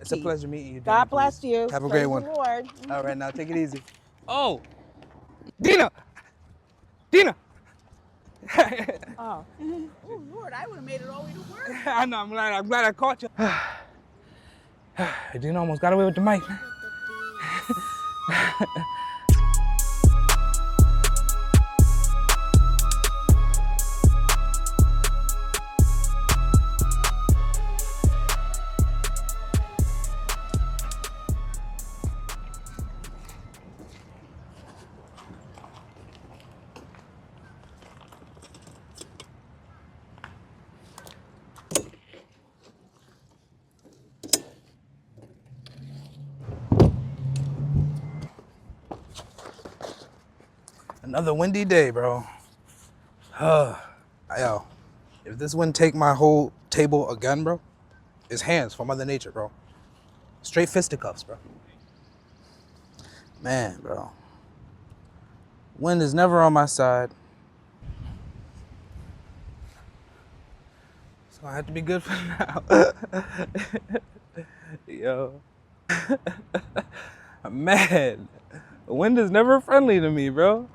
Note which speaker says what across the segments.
Speaker 1: It's a pleasure meeting you, Dina.
Speaker 2: God bless you.
Speaker 1: Have a
Speaker 2: Praise
Speaker 1: great one.
Speaker 2: the Lord.
Speaker 1: All right, now take it easy. Oh, Dina! Dina!
Speaker 2: Oh. Oh, Lord, I would have made it all the way to work.
Speaker 1: I know, I'm glad I caught you. Dina almost got away with the mic. Another windy day, bro. Yo, if this wind take my whole table again, bro, it's hands from Mother Nature, bro. Straight fisticuffs, bro. Man, bro. Wind is never on my side. So I have to be good for now. Yo. Man, wind is never friendly to me, bro.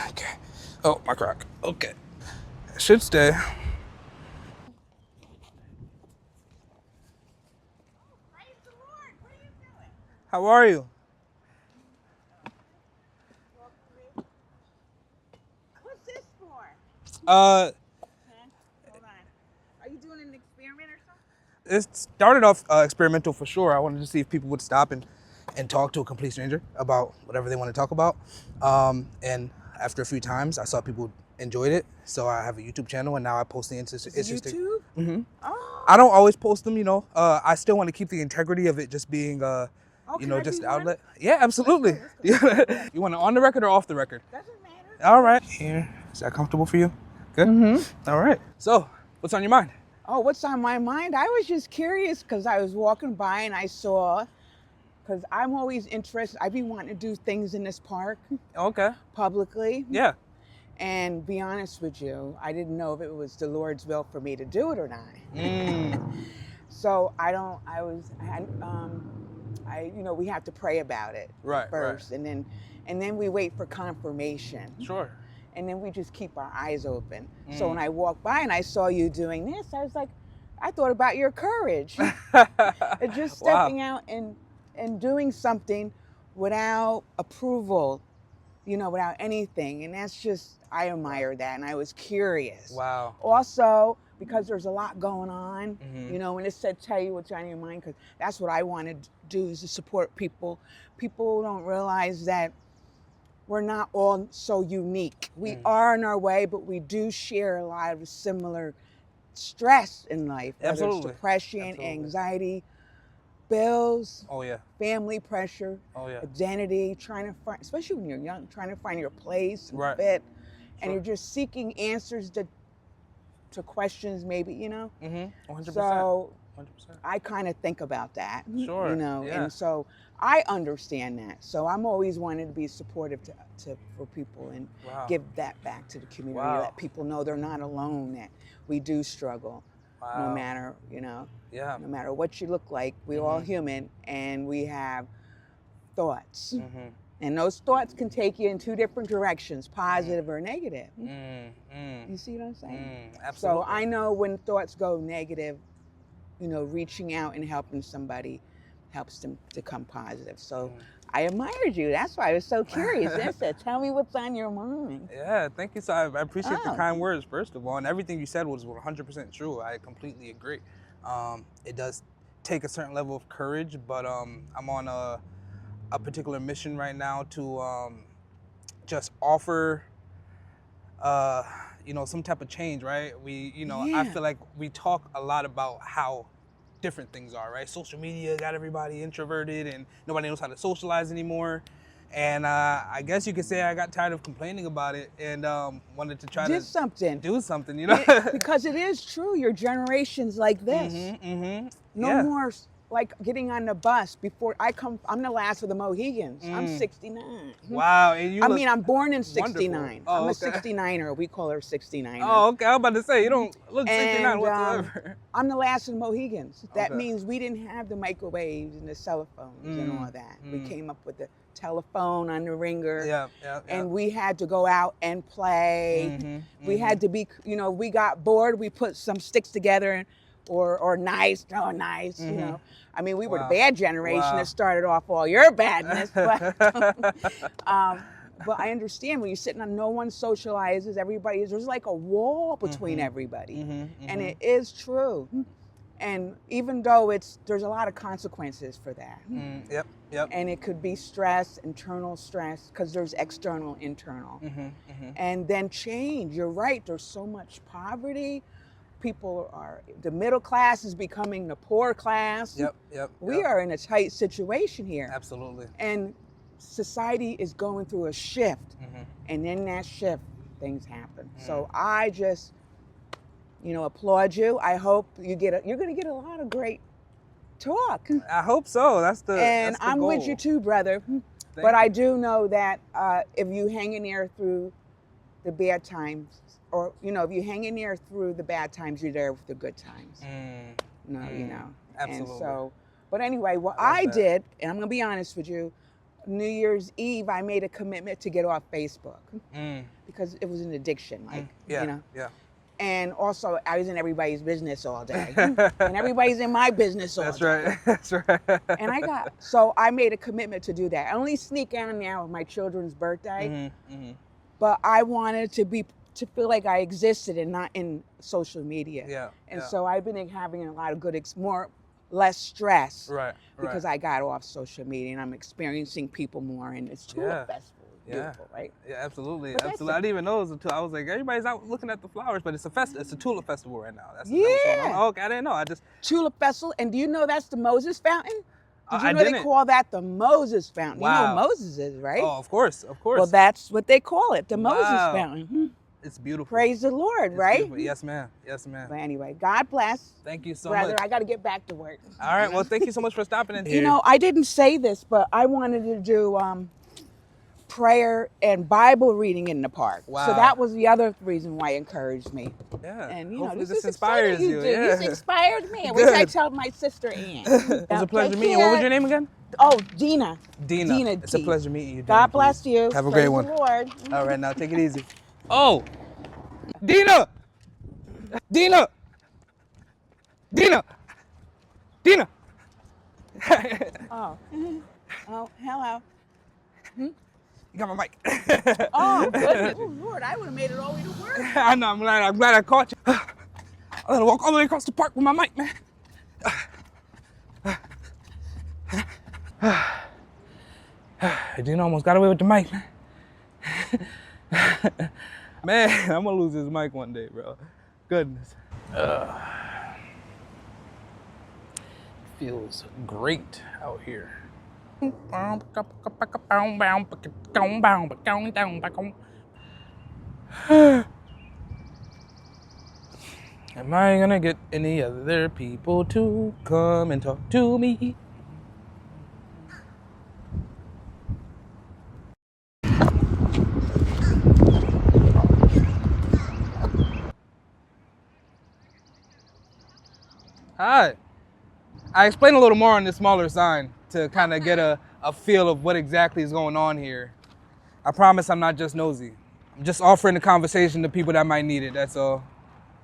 Speaker 1: Okay. Oh, my crack. Okay. It should stay.
Speaker 2: Praise the Lord. What are you doing?
Speaker 1: How are you?
Speaker 2: What's this for?
Speaker 1: Hold
Speaker 2: on. Are you doing an experiment or something?
Speaker 1: It started off experimental for sure. I wanted to see if people would stop and talk to a complete stranger about whatever they want to talk about. And after a few times, I saw people enjoyed it. So I have a YouTube channel, and now I post the interesting.
Speaker 2: YouTube?
Speaker 1: Mm-hmm.
Speaker 2: Oh.
Speaker 1: I don't always post them, you know. I still want to keep the integrity of it just being, just outlet. Yeah, absolutely.
Speaker 2: Let's go.
Speaker 1: You want it on the record or off the record?
Speaker 2: Doesn't matter.
Speaker 1: All right. Here. Is that comfortable for you? Good? Mm-hmm. All right. So, what's on your mind?
Speaker 2: Oh, what's on my mind? I was just curious because I was walking by and I saw, because I'm always interested, I've been wanting to do things in this park
Speaker 1: Okay.
Speaker 2: publicly.
Speaker 1: Yeah.
Speaker 2: And be honest with you, I didn't know if it was the Lord's will for me to do it or not. So we have to pray about it first,
Speaker 1: right.
Speaker 2: and then we wait for confirmation.
Speaker 1: Sure.
Speaker 2: And then we just keep our eyes open. So when I walked by and I saw you doing this, I was like, I thought about your courage. Just stepping out and doing something without approval, without anything. And that's just, I admire that. And I was curious.
Speaker 1: Wow.
Speaker 2: Also, because there's a lot going on, when it said tell you what's on your mind, because that's what I want to do, is to support people. People don't realize that we're not all so unique. We are in our way, but we do share a lot of similar stress in life, whether
Speaker 1: Absolutely.
Speaker 2: It's depression, anxiety, bills, family pressure, identity, trying to find, especially when you're young, trying to find your place and fit, and you're just seeking answers to questions, maybe,
Speaker 1: 100%.
Speaker 2: So
Speaker 1: 100%.
Speaker 2: I kind of think about that,
Speaker 1: Sure.
Speaker 2: And so I understand that. So I'm always wanting to be supportive for people and give that back to the community, let people know they're not alone, that we do struggle, no matter, no matter what you look like, we're all human, and we have thoughts. And those thoughts can take you in two different directions, positive or negative. You see what I'm saying?
Speaker 1: Absolutely.
Speaker 2: So I know when thoughts go negative, reaching out and helping somebody helps them to come positive. So I admired you. That's why I was so curious. I said, tell me what's on your mind.
Speaker 1: Yeah, thank you. So I appreciate the kind words, first of all. And everything you said was 100% true. I completely agree. It does take a certain level of courage, but I'm on a particular mission right now to just offer some type of change, right? I feel like we talk a lot about how different things are, right? Social media got everybody introverted and nobody knows how to socialize anymore. And I guess you could say I got tired of complaining about it and wanted to try to do something,
Speaker 2: Because it is true, your generation's like this. No more like getting on the bus before I'm the last of the Mohegans. I'm 69.
Speaker 1: Wow. And
Speaker 2: I'm born in 69.
Speaker 1: Oh,
Speaker 2: I'm a
Speaker 1: okay.
Speaker 2: 69er. We call her 69er.
Speaker 1: Oh, okay. I was about to say, you don't look 69 whatsoever.
Speaker 2: I'm the last of the Mohegans. That means we didn't have the microwaves and the cell phones and all that. We came up with the telephone on the ringer.
Speaker 1: Yeah.
Speaker 2: And we had to go out and play. We had to be, we got bored. We put some sticks together or knives, you know. I mean, we were the bad generation that started off all your badness. But, but I understand when you're sitting on, no one socializes, there's like a wall between everybody. And it is true. And even though there's a lot of consequences for that.
Speaker 1: Yep.
Speaker 2: And it could be stress, internal stress, because there's external, internal. And then change, you're right, there's so much poverty. The middle class is becoming the poor class. We are in a tight situation here.
Speaker 1: Absolutely.
Speaker 2: And society is going through a shift. And in that shift, things happen. So I just, applaud you. I hope you're going to get a lot of great talk.
Speaker 1: I hope so. That's the
Speaker 2: I'm
Speaker 1: goal.
Speaker 2: with you too, brother. But I do know that if you hang in there through the bad times, or, if you hang in there through the bad times, you're there with the good times.
Speaker 1: Absolutely.
Speaker 2: And so, but anyway, what I did, and I'm going to be honest with you, New Year's Eve, I made a commitment to get off Facebook because it was an addiction, And also, I was in everybody's business all day, and everybody's in my business all day.
Speaker 1: That's right.
Speaker 2: And so I made a commitment to do that. I only sneak out now with my children's birthday, but I wanted to feel like I existed and not in social media. So I've been having a lot of less stress.
Speaker 1: Right.
Speaker 2: Because I got off social media and I'm experiencing people more, and it's Tulip Festival. Beautiful, right?
Speaker 1: Yeah, absolutely. I didn't even know it was I was like, everybody's out looking at the flowers, but it's a tulip festival right now. That's okay, I didn't know.
Speaker 2: Tulip Festival, and do you know that's the Moses Fountain? Did you know
Speaker 1: didn't.
Speaker 2: They call that the Moses Fountain?
Speaker 1: Wow.
Speaker 2: You know who Moses is, right?
Speaker 1: Oh, of course.
Speaker 2: Well, that's what they call it, the Moses Fountain.
Speaker 1: It's beautiful.
Speaker 2: Praise the Lord, right?
Speaker 1: Beautiful. Yes, ma'am.
Speaker 2: But anyway, God bless.
Speaker 1: Thank you so
Speaker 2: brother,
Speaker 1: much.
Speaker 2: I got to get back to work.
Speaker 1: All right. Well, thank you so much for stopping in here.
Speaker 2: I didn't say this, but I wanted to do prayer and Bible reading in the park.
Speaker 1: Wow.
Speaker 2: So that was the other reason why it encouraged me.
Speaker 1: Yeah.
Speaker 2: And
Speaker 1: hopefully
Speaker 2: this
Speaker 1: inspires you.
Speaker 2: Yeah. This inspired me. I wish I told my sister Ann.
Speaker 1: It was a pleasure meeting you. What was your name again?
Speaker 2: Oh, Dina.
Speaker 1: Dina. It's a pleasure meeting you.
Speaker 2: God bless you.
Speaker 1: Have a great one.
Speaker 2: Praise the Lord.
Speaker 1: All right, now take it easy. Oh, Dina. Dina.
Speaker 2: Oh, hello.
Speaker 1: You got my mic.
Speaker 2: Oh, goodness. Oh, Lord, I would have made it all the way to work.
Speaker 1: I know, I'm glad I caught you. I gotta walk all the way across the park with my mic, man. Dina almost got away with the mic, man. Man, I'm gonna lose this mic one day, bro. Goodness. Feels great out here. Am I gonna get any other people to come and talk to me? Hi. I explained a little more on this smaller sign to kind of get a feel of what exactly is going on here. I promise I'm not just nosy. I'm just offering the conversation to people that might need it, that's all.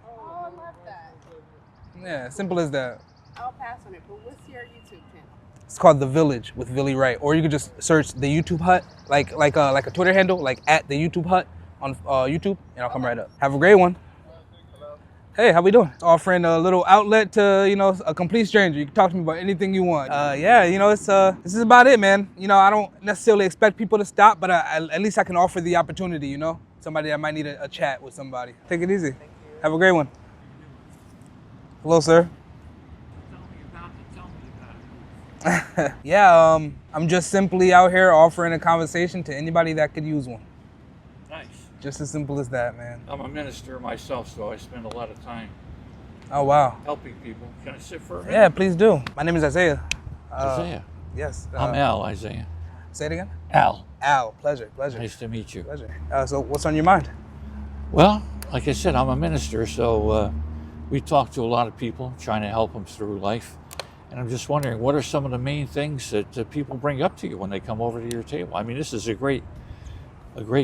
Speaker 3: Oh, I love that.
Speaker 1: Yeah, simple as that.
Speaker 3: I'll pass on it, but what's your YouTube channel?
Speaker 1: It's called The Village with Villy Wright. Or you could just search the YouTube Hut, like a Twitter handle, like at the YouTube Hut on YouTube, and I'll come right up. Have a great one. Hey, how we doing? Offering a little outlet to, a complete stranger. You can talk to me about anything you want. This is about it, man. I don't necessarily expect people to stop, but at least I can offer the opportunity, Somebody that might need a chat with somebody. Take it easy. Have a great one. Hello, sir. Yeah, I'm just simply out here offering a conversation to anybody that could use one.
Speaker 4: Nice.
Speaker 1: Just as simple as that, man.
Speaker 4: I'm a minister myself, so I spend a lot of time
Speaker 1: Oh, wow.
Speaker 4: helping people. Can I sit for a minute?
Speaker 1: Yeah, please do. My name is Isaiah.
Speaker 4: Isaiah.
Speaker 1: Yes.
Speaker 4: I'm Al, Isaiah.
Speaker 1: Say it again?
Speaker 4: Al.
Speaker 1: Al, pleasure.
Speaker 4: Nice to meet you.
Speaker 1: Pleasure. So what's on your mind?
Speaker 4: Well, like I said, I'm a minister, so we talk to a lot of people, trying to help them through life. And I'm just wondering, what are some of the main things that people bring up to you when they come over to your table? I mean, this is a great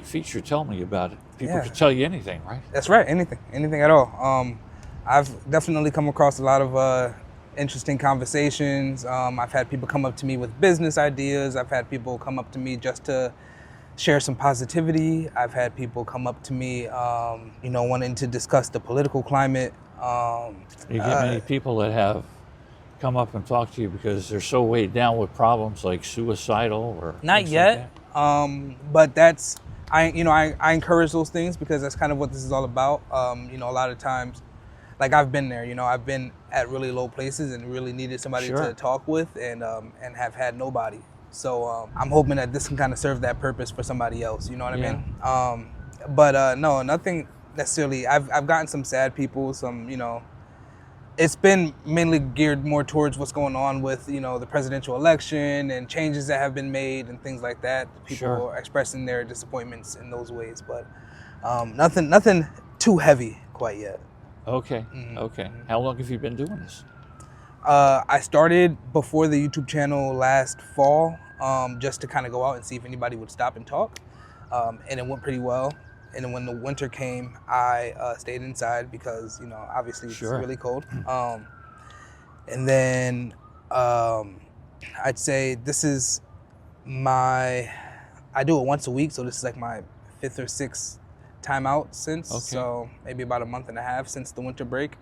Speaker 4: feature. Tell me about it. People can tell you anything, right?
Speaker 1: That's right. Anything at all. I've definitely come across a lot of interesting conversations. I've had people come up to me with business ideas. I've had people come up to me just to share some positivity. I've had people come up to me, wanting to discuss the political climate.
Speaker 4: You get many people that have come up and talk to you because they're so weighed down with problems like suicidal or
Speaker 1: not yet. But that's I encourage those things because that's kind of what this is all about. A lot of times, like I've been there. I've been at really low places and really needed somebody to talk with, and have had nobody. So I'm hoping that this can kind of serve that purpose for somebody else. You know what I mean? But no, nothing necessarily. I've gotten some sad people, some it's been mainly geared more towards what's going on with, the presidential election and changes that have been made and things like that. People are expressing their disappointments in those ways, but nothing too heavy quite yet.
Speaker 4: Okay. Okay. How long have you been doing this?
Speaker 1: I started before the YouTube channel last fall, just to kind of go out and see if anybody would stop and talk, and it went pretty well. And then when the winter came, I stayed inside because, obviously it's really cold. And then I'd say this is I do it once a week, so this is like my 5th or 6th time out since. So maybe about a month and a half since the winter break.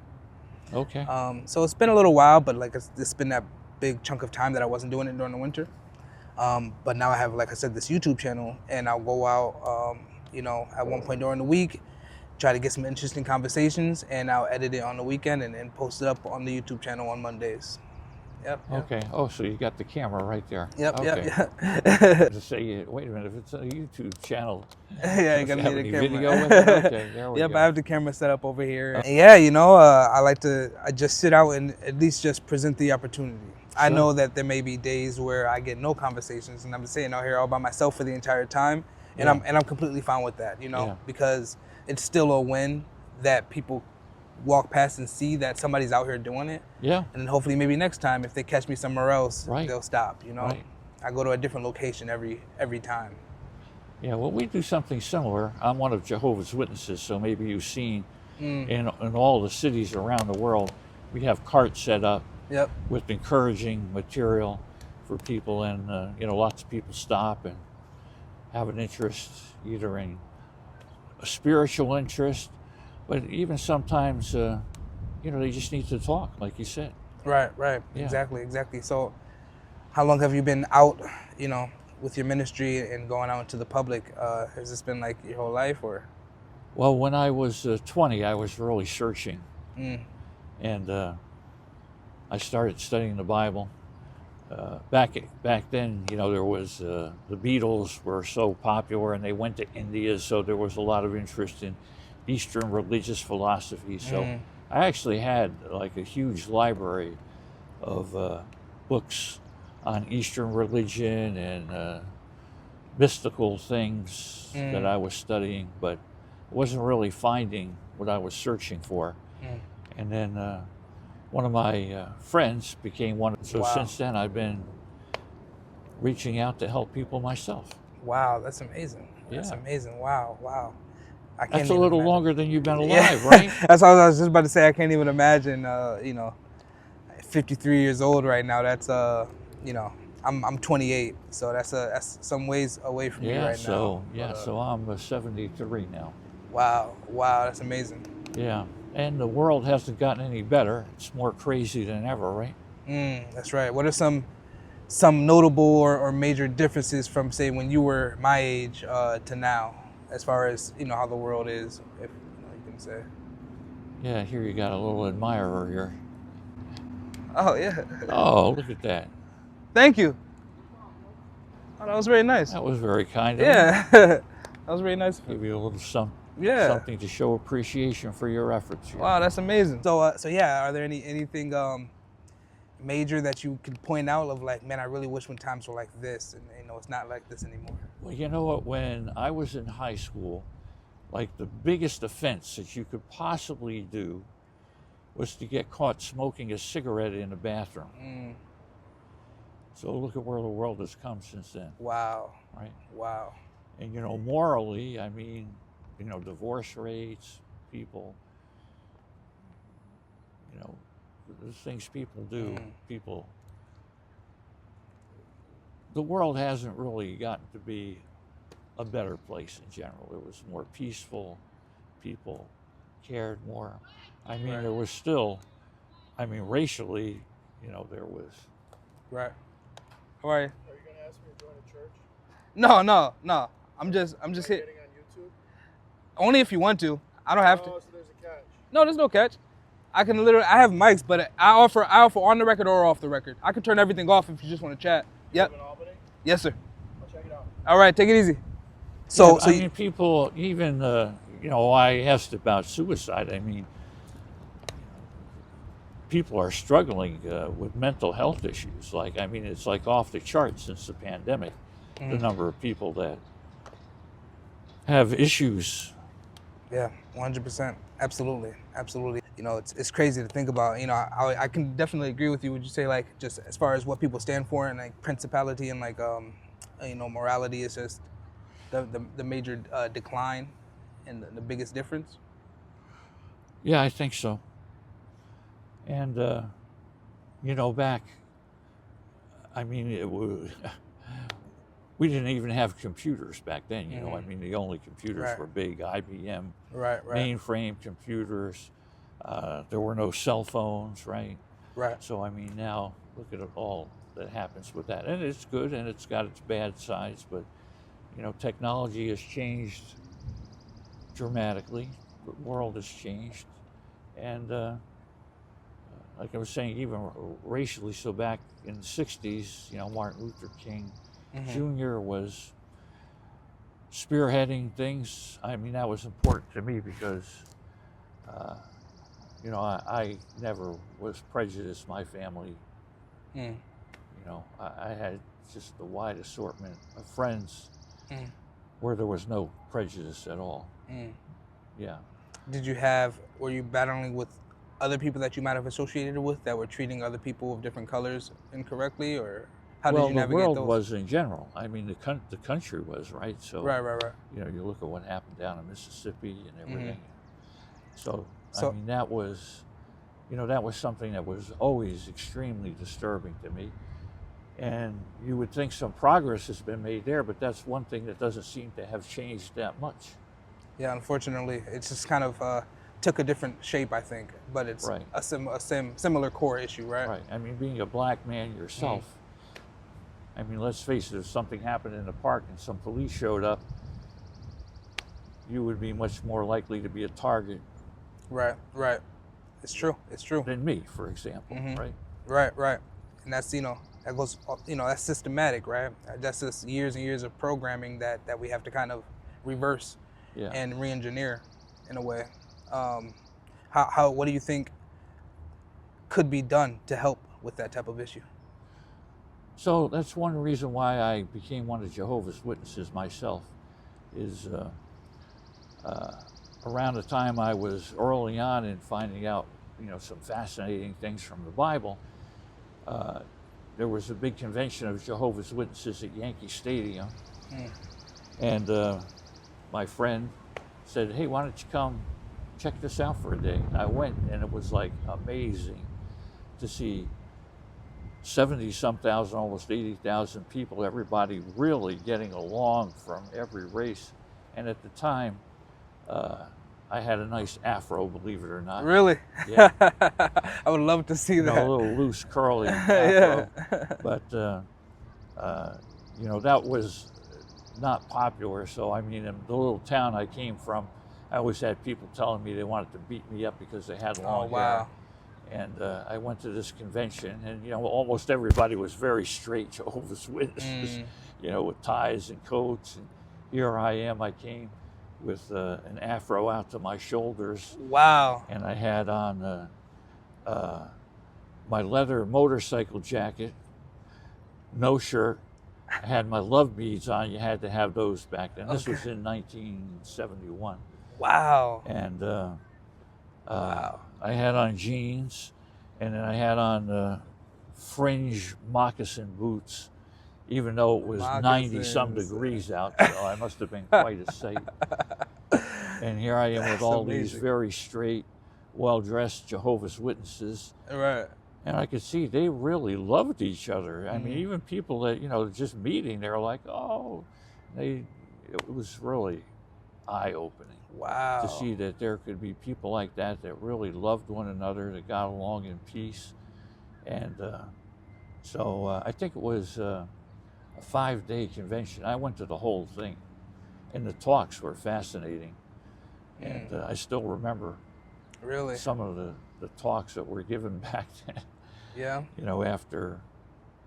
Speaker 4: Okay.
Speaker 1: So it's been a little while, but like it's been that big chunk of time that I wasn't doing it during the winter. But now I have, like I said, this YouTube channel, and I'll go out, at one point during the week, try to get some interesting conversations, and I'll edit it on the weekend and post it up on the YouTube channel on Mondays. Yep.
Speaker 4: Okay. Oh, so you got the camera right there.
Speaker 1: Yep.
Speaker 4: Okay.
Speaker 1: Yep.
Speaker 4: To say, wait a minute, if it's a YouTube channel,
Speaker 1: yeah, you gotta
Speaker 4: have
Speaker 1: need a
Speaker 4: any
Speaker 1: camera.
Speaker 4: video with it? Okay, there we
Speaker 1: Yep,
Speaker 4: go.
Speaker 1: I have the camera set up over here. And yeah, I just sit out and at least just present the opportunity. I know that there may be days where I get no conversations, and I'm sitting out here all by myself for the entire time, and I'm completely fine with that, because it's still a win that people walk past and see that somebody's out here doing it.
Speaker 4: Yeah.
Speaker 1: And then hopefully maybe next time if they catch me somewhere else, they'll stop,
Speaker 4: Right.
Speaker 1: I go to a different location every time.
Speaker 4: Yeah, well, we do something similar. I'm one of Jehovah's Witnesses, so maybe you've seen in all the cities around the world, we have carts set up with encouraging material for people, and lots of people stop and have an interest, either in a spiritual interest, but even sometimes, they just need to talk, like you said.
Speaker 1: Right.
Speaker 4: Yeah.
Speaker 1: Exactly. So how long have you been out, with your ministry and going out into the public? Has this been like your whole life, or?
Speaker 4: Well, when I was 20, I was really searching. And I started studying the Bible. Back then, there was the Beatles were so popular, and they went to India, so there was a lot of interest in Eastern religious philosophy. So I actually had like a huge library of books on Eastern religion and mystical things that I was studying, but I wasn't really finding what I was searching for. And then one of my friends became one. So since then, I've been reaching out to help people myself.
Speaker 1: Wow, that's amazing. That's amazing. Wow. I can't
Speaker 4: That's a little
Speaker 1: imagine.
Speaker 4: longer than you've been alive, right?
Speaker 1: That's what I was just about to say. I can't even imagine. 53 years old right now. That's I'm 28, so that's some ways away from me right now.
Speaker 4: So I'm 73 now.
Speaker 1: Wow, that's amazing.
Speaker 4: Yeah, and the world hasn't gotten any better. It's more crazy than ever, right?
Speaker 1: That's right. What are some notable or major differences from, say, when you were my age to now, as far as how the world is, if you can say?
Speaker 4: Yeah, here you got a little admirer here.
Speaker 1: Oh yeah.
Speaker 4: Oh, look at that.
Speaker 1: Thank you. Oh, that was very nice.
Speaker 4: That was very kind of you.
Speaker 1: Yeah, that was very nice of you.
Speaker 4: Give you a little
Speaker 1: Yeah.
Speaker 4: Something to show appreciation for your efforts.
Speaker 1: Wow, that's amazing. So yeah, are there anything major that you could point out of like, man, I really wish when times were like this, and it's not like this anymore?
Speaker 4: Well, you know what? When I was in high school, like the biggest offense that you could possibly do was to get caught smoking a cigarette in a bathroom. So look at where the world has come since then.
Speaker 1: Wow.
Speaker 4: Right?
Speaker 1: Wow.
Speaker 4: And morally, I mean, divorce rates, people, the things people do, the world hasn't really gotten to be a better place in general. It was more peaceful, people cared more. I mean,
Speaker 1: Right.
Speaker 4: there was still, racially, there was.
Speaker 1: Right. How are you?
Speaker 5: Are you gonna ask me to join a church?
Speaker 1: No. I'm just
Speaker 5: Am I
Speaker 1: here.
Speaker 5: getting on YouTube?
Speaker 1: Only if you want to. I don't have to.
Speaker 5: Oh, so there's a catch.
Speaker 1: No, there's no catch. I have mics, but I offer on the record or off the record. I can turn everything off if you just want to chat. Yep.
Speaker 5: You live in Albany?
Speaker 1: Yes, sir.
Speaker 5: I'll check it out.
Speaker 1: All right, take it easy.
Speaker 4: People, even, I asked about suicide. I mean, people are struggling with mental health issues. It's like off the charts since the pandemic. The number of people that have issues.
Speaker 1: Yeah, 100%. Absolutely. It's crazy to think about. I can definitely agree with you. Would you say like just as far as what people stand for and like principality and like morality is just the major decline and the biggest difference?
Speaker 4: Yeah, I think so. And back, it was. We didn't even have computers back then, the only computers were big IBM mainframe computers. There were no cell phones, right?
Speaker 1: Right.
Speaker 4: So, now look at it all that happens with that. And it's good and it's got its bad sides, but, technology has changed dramatically. The world has changed. And like I was saying, even racially, so back in the 60s, Martin Luther King Jr. was spearheading things. That was important to me because, I never was prejudiced. My family, I had just the wide assortment of friends where there was no prejudice at all. Yeah.
Speaker 1: Were you battling with other people that you might have associated with that were treating other people of different colors incorrectly, or how did you navigate
Speaker 4: the world
Speaker 1: those?
Speaker 4: was in general. The country was, right? So,
Speaker 1: right.
Speaker 4: You look at what happened down in Mississippi and everything. So that was, that was something that was always extremely disturbing to me. And you would think some progress has been made there, but that's one thing that doesn't seem to have changed that much.
Speaker 1: Yeah, unfortunately, it's just kind of took a different shape, I think, but it's
Speaker 4: right.
Speaker 1: a similar core issue, right?
Speaker 4: Right. Being a black man yourself, let's face it, if something happened in the park and some police showed up, you would be much more likely to be a target.
Speaker 1: Right. It's true.
Speaker 4: Than me, for example, right?
Speaker 1: Right. And that's, that goes, that's systematic, right? That's just years and years of programming that we have to kind of reverse and re-engineer in a way. What do you think could be done to help with that type of issue?
Speaker 4: So that's one reason why I became one of Jehovah's Witnesses myself, is around the time I was early on in finding out, some fascinating things from the Bible, there was a big convention of Jehovah's Witnesses at Yankee Stadium. And my friend said, hey, why don't you come check this out for a day? And I went, and it was like amazing to see 70-some thousand, almost 80,000 people, everybody really getting along from every race. And at the time, I had a nice afro, believe it or not.
Speaker 1: Really?
Speaker 4: Yeah.
Speaker 1: I would love to see that.
Speaker 4: A little loose, curly afro. But, that was not popular. So, in the little town I came from, I always had people telling me they wanted to beat me up because they had long hair. And I went to this convention, and almost everybody was very straight Jehovah's Witnesses, with ties and coats. And here I am. I came with an afro out to my shoulders.
Speaker 1: Wow.
Speaker 4: And I had on my leather motorcycle jacket, no shirt. I had my love beads on. You had to have those back then. This was in 1971.
Speaker 1: Wow.
Speaker 4: And
Speaker 1: Wow.
Speaker 4: I had on jeans, and then I had on fringe moccasin boots, even though it was 90-some degrees out, so I must have been quite a sight. And here I am with all these very straight, well-dressed Jehovah's Witnesses.
Speaker 1: Right.
Speaker 4: And I could see they really loved each other. I mean, even people that, just meeting, they were like, oh, it was really eye-opening.
Speaker 1: Wow.
Speaker 4: To see that there could be people like that really loved one another, that got along in peace. And so I think it was a 5-day convention. I went to the whole thing, and the talks were fascinating. And I still remember
Speaker 1: really
Speaker 4: some of the talks that were given back then.
Speaker 1: Yeah.
Speaker 4: After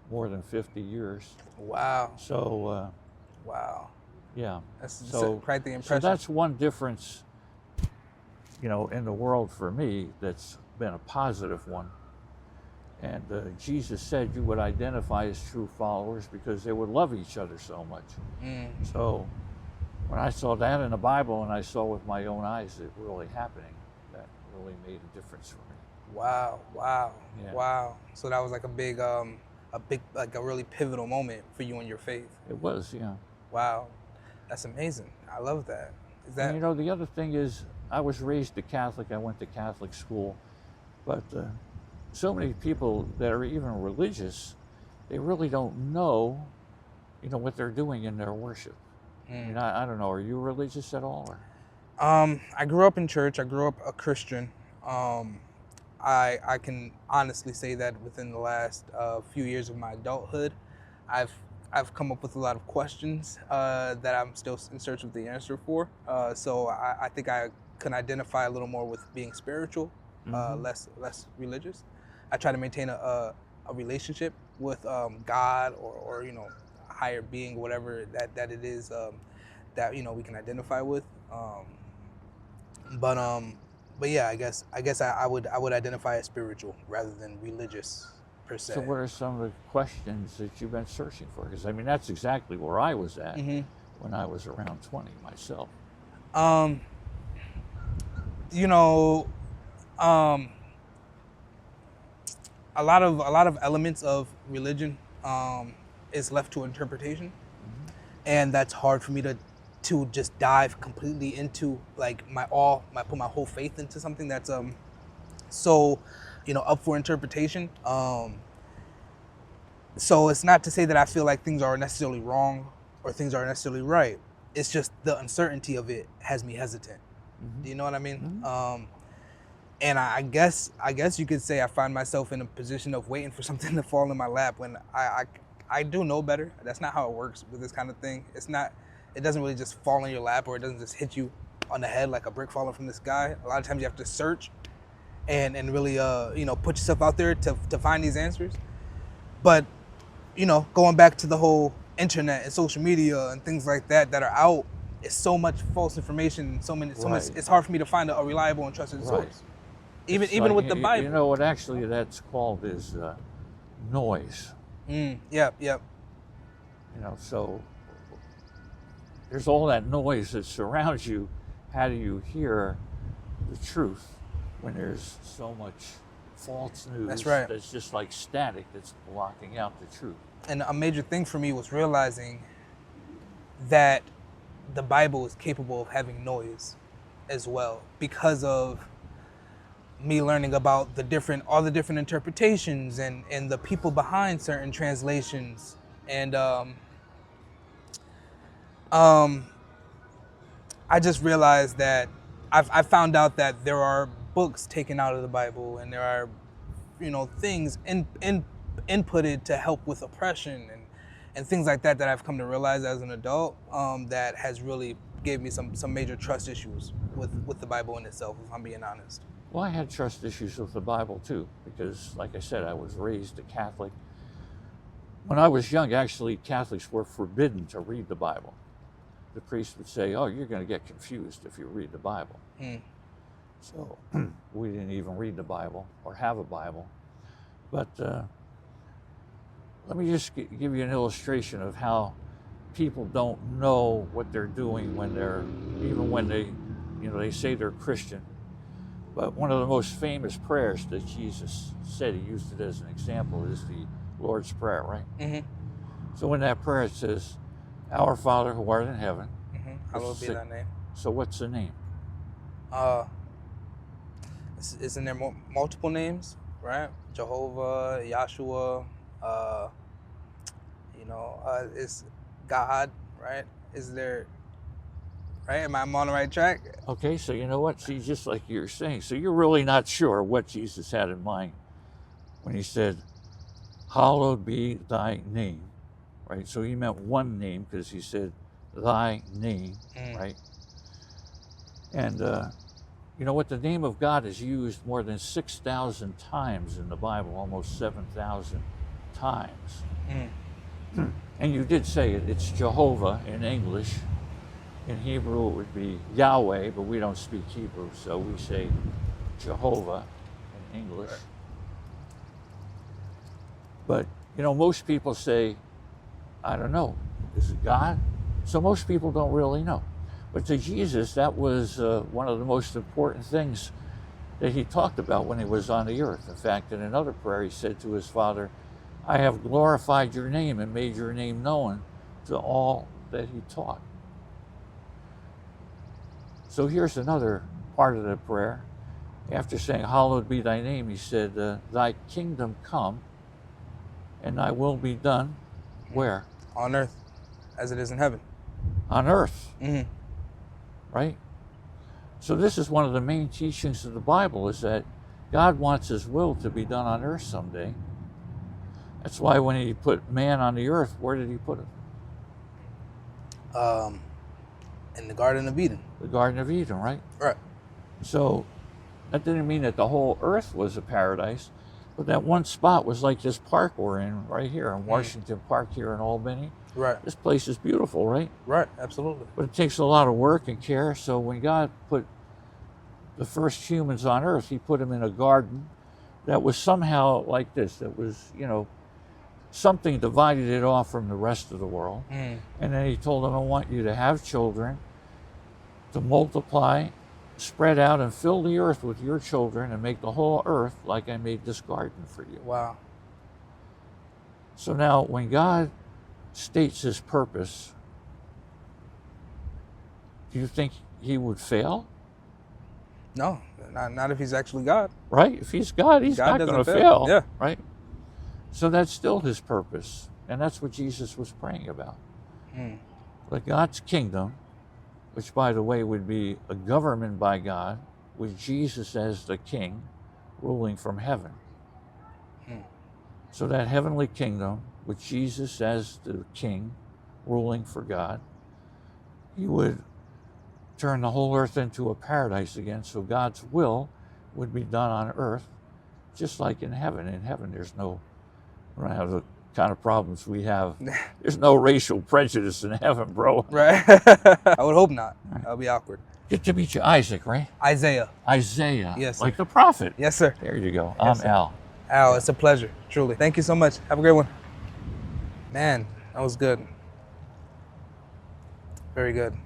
Speaker 4: more than 50 years.
Speaker 1: Wow.
Speaker 4: So.
Speaker 1: Wow.
Speaker 4: Yeah.
Speaker 1: That's quite the impression.
Speaker 4: So that's one difference, in the world for me that's been a positive one. And Jesus said you would identify as true followers because they would love each other so much. So when I saw that in the Bible and I saw with my own eyes it really happening, that really made a difference for me.
Speaker 1: Wow. Wow.
Speaker 4: Yeah.
Speaker 1: Wow. So that was like a big, like a really pivotal moment for you in your faith.
Speaker 4: It was, yeah.
Speaker 1: Wow. That's amazing. I love that. Is that?
Speaker 4: And, the other thing is, I was raised a Catholic. I went to Catholic school, but so many people that are even religious, they really don't know, what they're doing in their worship. I mean, I don't know. Are you religious at all? Or?
Speaker 1: I grew up in church. I grew up a Christian. I can honestly say that within the last few years of my adulthood, I've come up with a lot of questions that I'm still in search of the answer for. So I think I can identify a little more with being spiritual, less religious. I try to maintain a relationship with God or a higher being, whatever that it is that we can identify with. But yeah, I guess I would identify as spiritual rather than religious. Per se.
Speaker 4: So what are some of the questions that you've been searching for? Because that's exactly where I was at when I was around 20 myself.
Speaker 1: A lot of elements of religion is left to interpretation, and that's hard for me to just dive completely into put my whole faith into something that's so up for interpretation. So it's not to say that I feel like things are necessarily wrong or things are necessarily right. It's just the uncertainty of it has me hesitant. Do you know what I mean? And I guess you could say I find myself in a position of waiting for something to fall in my lap when I do know better. That's not how it works with this kind of thing. It doesn't really just fall in your lap, or it doesn't just hit you on the head like a brick falling from the sky. A lot of times you have to search and really put yourself out there to find these answers. But going back to the whole internet and social media and things like that are out, it's so much false information, so much. It's hard for me to find a reliable and trusted source. Even with the Bible.
Speaker 4: What actually that's called is noise.
Speaker 1: Yep.
Speaker 4: So there's all that noise that surrounds you. How do you hear the truth when there's so much false news?
Speaker 1: That's right.
Speaker 4: That's just like static that's blocking out the truth.
Speaker 1: And a major thing for me was realizing that the Bible is capable of having noise as well, because of me learning about all the different interpretations and the people behind certain translations. And I just realized that I found out that there are books taken out of the Bible, and there are things inputted to help with oppression and things like that I've come to realize as an adult, that has really gave me some major trust issues with the Bible in itself, if I'm being honest.
Speaker 4: Well, I had trust issues with the Bible too, because like I said, I was raised a Catholic. When I was young, actually, Catholics were forbidden to read the Bible. the priest would say, "Oh, you're going to get confused if you read the Bible." So we didn't even read the Bible or have a Bible. But let me just give you an illustration of how people don't know what they're doing when they say they're Christian. But one of the most famous prayers that Jesus said, he used it as an example, is the Lord's Prayer, right? Mm-hmm. So in that prayer it says, "Our Father who art in heaven."
Speaker 1: Mm-hmm. Hallowed be thy name.
Speaker 4: So what's the name?
Speaker 1: Isn't there multiple names, right? Jehovah, Yahshua, it's God, right? Is there, right? Am I on the right track?
Speaker 4: Okay, so you know what? See, just like you're saying, so you're really not sure what Jesus had in mind when he said, "Hallowed be thy name," right? So he meant one name because he said, "Thy name," right? And you know what? The name of God is used more than 6,000 times in the Bible, almost 7,000 times. And you did say it, it's Jehovah in English. In Hebrew, it would be Yahweh, but we don't speak Hebrew, so we say Jehovah in English. But, most people say, "I don't know, is it God?" So most people don't really know. But to Jesus, that was one of the most important things that he talked about when he was on the earth. In fact, in another prayer, he said to his Father, "I have glorified your name and made your name known to all that he taught." So here's another part of the prayer. After saying, "Hallowed be thy name," he said, "Thy kingdom come and thy will be done." Where?
Speaker 1: On earth, as it is in heaven.
Speaker 4: On earth.
Speaker 1: Mm-hmm.
Speaker 4: Right? So this is one of the main teachings of the Bible, is that God wants his will to be done on earth someday. That's why when he put man on the earth, where did he put him?
Speaker 1: In the Garden of Eden.
Speaker 4: The Garden of Eden, right?
Speaker 1: Right.
Speaker 4: So that didn't mean that the whole earth was a paradise, but that one spot was like this park we're in right here in Washington Park here in Albany.
Speaker 1: Right.
Speaker 4: This place is beautiful, right?
Speaker 1: Right, absolutely.
Speaker 4: But it takes a lot of work and care. So when God put the first humans on earth, he put them in a garden that was somehow like this. That was, something divided it off from the rest of the world. And then he told them, "I want you to have children, to multiply, spread out, and fill the earth with your children, and make the whole earth like I made this garden for you."
Speaker 1: Wow.
Speaker 4: So now when God states his purpose, do you think he would fail?
Speaker 1: No, not if he's actually God.
Speaker 4: Right? If he's God, he's
Speaker 1: God
Speaker 4: not going to
Speaker 1: doesn't
Speaker 4: fail.
Speaker 1: Yeah.
Speaker 4: Right? So that's still his purpose. And that's what Jesus was praying about. That God's kingdom, which by the way would be a government by God, with Jesus as the king, ruling from heaven. So that heavenly kingdom, with Jesus as the king, ruling for God, he would turn the whole earth into a paradise again, so God's will would be done on earth, just like in heaven. In heaven, we don't have the kind of problems we have. There's no racial prejudice in heaven, bro.
Speaker 1: Right. I would hope not. That would be awkward.
Speaker 4: Good to meet you, Isaac, right?
Speaker 1: Isaiah.
Speaker 4: Isaiah.
Speaker 1: Yes,
Speaker 4: like
Speaker 1: sir.
Speaker 4: the prophet.
Speaker 1: Yes, sir.
Speaker 4: There you go.
Speaker 1: Yes,
Speaker 4: I'm
Speaker 1: sir.
Speaker 4: Al.
Speaker 1: Al, it's a pleasure, truly. Thank you so much. Have a great one. Man, that was good. Very good.